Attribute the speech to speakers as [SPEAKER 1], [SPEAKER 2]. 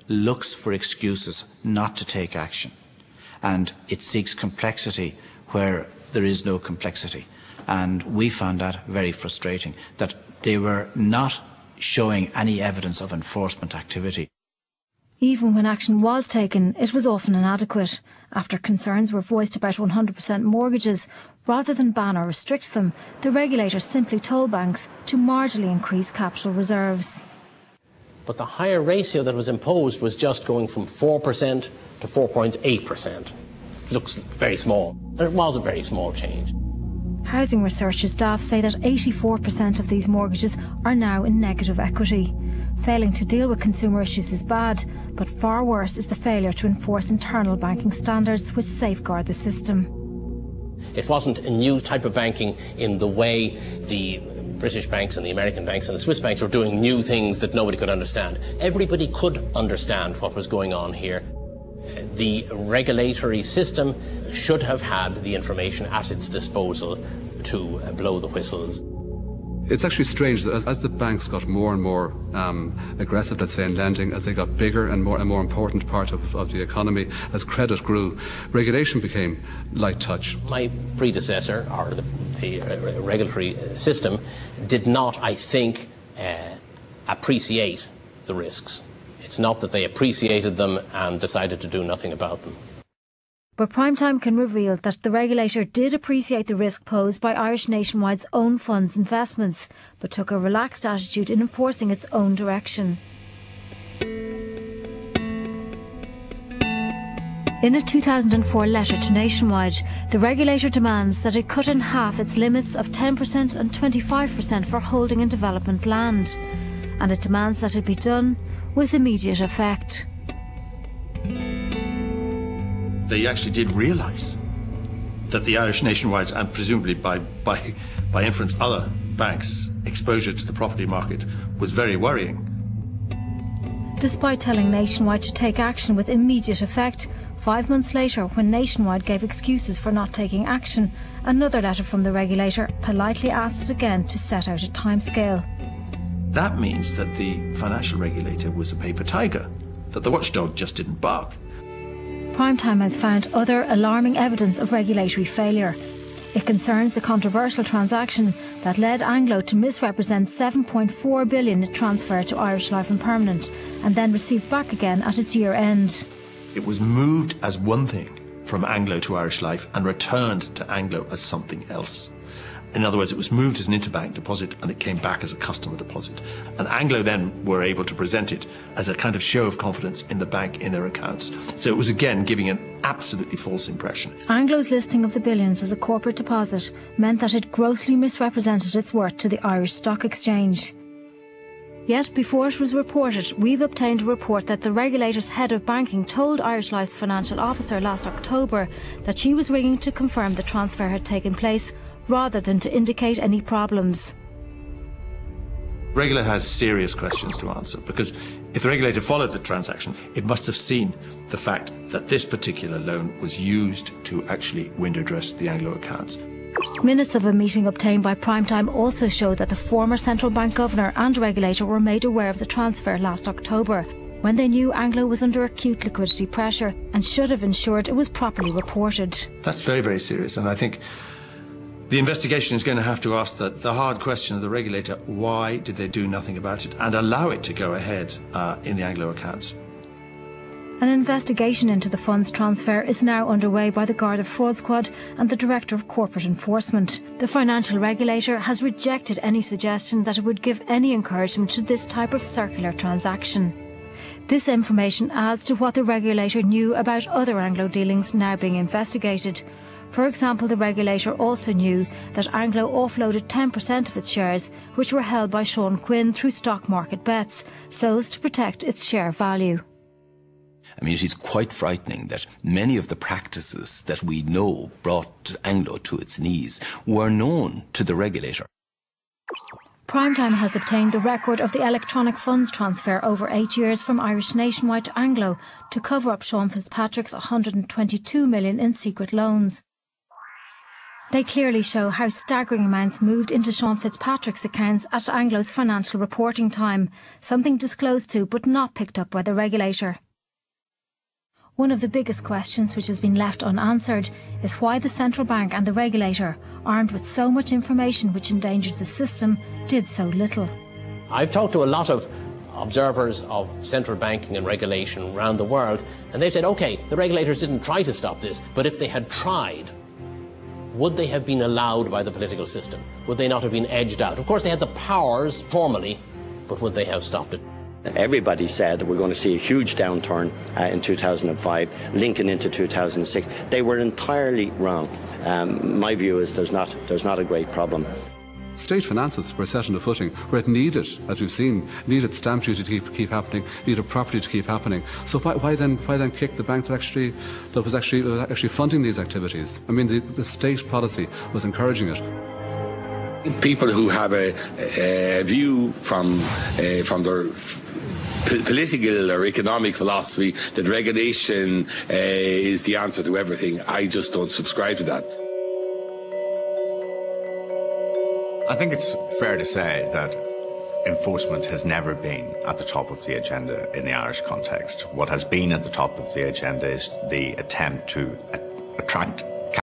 [SPEAKER 1] looks for excuses not to take action, and it seeks complexity where there is no complexity. And we found that very frustrating, that they were not showing any evidence of enforcement activity.
[SPEAKER 2] Even when action was taken, it was often inadequate. After concerns were voiced about 100% mortgages, rather than ban or restrict them, the regulator simply told banks to marginally increase capital reserves.
[SPEAKER 3] But the higher ratio that was imposed was just going from 4% to 4.8%. It looks very small, and it was a very small change.
[SPEAKER 2] Housing researchers' staff say that 84% of these mortgages are now in negative equity. Failing to deal with consumer issues is bad, but far worse is the failure to enforce internal banking standards which safeguard the system.
[SPEAKER 3] It wasn't a new type of banking in the way the British banks and the American banks and the Swiss banks were doing new things that nobody could understand. Everybody could understand what was going on here. The regulatory system should have had the information at its disposal to blow the whistles.
[SPEAKER 4] It's actually strange that as the banks got more and more aggressive, let's say, in lending, as they got bigger and a more important part of the economy, as credit grew, regulation became light touch.
[SPEAKER 3] My predecessor, or the regulatory system, did not, I think, appreciate the risks. It's not that they appreciated them and decided to do nothing about them.
[SPEAKER 2] But Primetime can reveal that the regulator did appreciate the risk posed by Irish Nationwide's own funds investments, but took a relaxed attitude in enforcing its own direction. In a 2004 letter to Nationwide, the regulator demands that it cut in half its limits of 10% and 25% for holding and development land, and it demands that it be done with immediate effect.
[SPEAKER 5] They actually did realise that the Irish Nationwides, and presumably by inference other banks' exposure to the property market, was very worrying.
[SPEAKER 2] Despite telling Nationwide to take action with immediate effect, 5 months later, when Nationwide gave excuses for not taking action, another letter from the regulator politely asked it again to set out a timescale.
[SPEAKER 5] That means that the financial regulator was a paper tiger, that the watchdog just didn't bark.
[SPEAKER 2] Primetime has found other alarming evidence of regulatory failure. It concerns the controversial transaction that led Anglo to misrepresent $7.4 billion it transferred to Irish Life and Permanent and then received back again at its year end.
[SPEAKER 5] It was moved as one thing from Anglo to Irish Life and returned to Anglo as something else. In other words, it was moved as an interbank deposit and it came back as a customer deposit. And Anglo then were able to present it as a kind of show of confidence in the bank, in their accounts. So it was again giving an absolutely false impression.
[SPEAKER 2] Anglo's listing of the billions as a corporate deposit meant that it grossly misrepresented its worth to the Irish Stock Exchange. Yet before it was reported, we've obtained a report that the regulator's head of banking told Irish Life's financial officer last October that she was ringing to confirm the transfer had taken place, rather than to indicate any problems.
[SPEAKER 5] The regulator has serious questions to answer, because if the regulator followed the transaction, it must have seen the fact that this particular loan was used to actually window dress the Anglo accounts.
[SPEAKER 2] Minutes of a meeting obtained by Primetime also show that the former central bank governor and regulator were made aware of the transfer last October, when they knew Anglo was under acute liquidity pressure and should have ensured it was properly reported.
[SPEAKER 5] That's very, very serious, and I think the investigation is going to have to ask the hard question of the regulator: why did they do nothing about it and allow it to go ahead in the Anglo accounts?
[SPEAKER 2] An investigation into the funds transfer is now underway by the Garda Fraud Squad and the Director of Corporate Enforcement. The financial regulator has rejected any suggestion that it would give any encouragement to this type of circular transaction. This information adds to what the regulator knew about other Anglo dealings now being investigated. For example, the regulator also knew that Anglo offloaded 10% of its shares, which were held by Sean Quinn through stock market bets, so as to protect its share value.
[SPEAKER 6] I mean, it is quite frightening that many of the practices that we know brought Anglo to its knees were known to the regulator.
[SPEAKER 2] Primetime has obtained the record of the electronic funds transfer over 8 years from Irish Nationwide to Anglo to cover up Sean Fitzpatrick's $122 million in secret loans. They clearly show how staggering amounts moved into Sean Fitzpatrick's accounts at Anglo's financial reporting time, something disclosed to but not picked up by the regulator. One of the biggest questions which has been left unanswered is why the central bank and the regulator, armed with so much information which endangers the system, did so little.
[SPEAKER 3] I've talked to a lot of observers of central banking and regulation around the world, and they've said, OK, the regulators didn't try to stop this, but if they had tried, would they have been allowed by the political system? Would they not have been edged out? Of course, they had the powers formally, but would they have stopped it?
[SPEAKER 7] Everybody said that we're going to see a huge downturn in 2005, linking into 2006. They were entirely wrong. My view is there's not a great problem.
[SPEAKER 4] State finances were set on a footing where it needed, as we've seen, needed stamp duty to keep happening, needed property to keep happening. So why then kick the bank that was actually funding these activities? I mean, the state policy was encouraging it.
[SPEAKER 8] People who have a view from their political or economic philosophy that regulation is the answer to everything, I just don't subscribe to that.
[SPEAKER 9] I think it's fair to say that enforcement has never been at the top of the agenda in the Irish context. What has been at the top of the agenda is the attempt to attract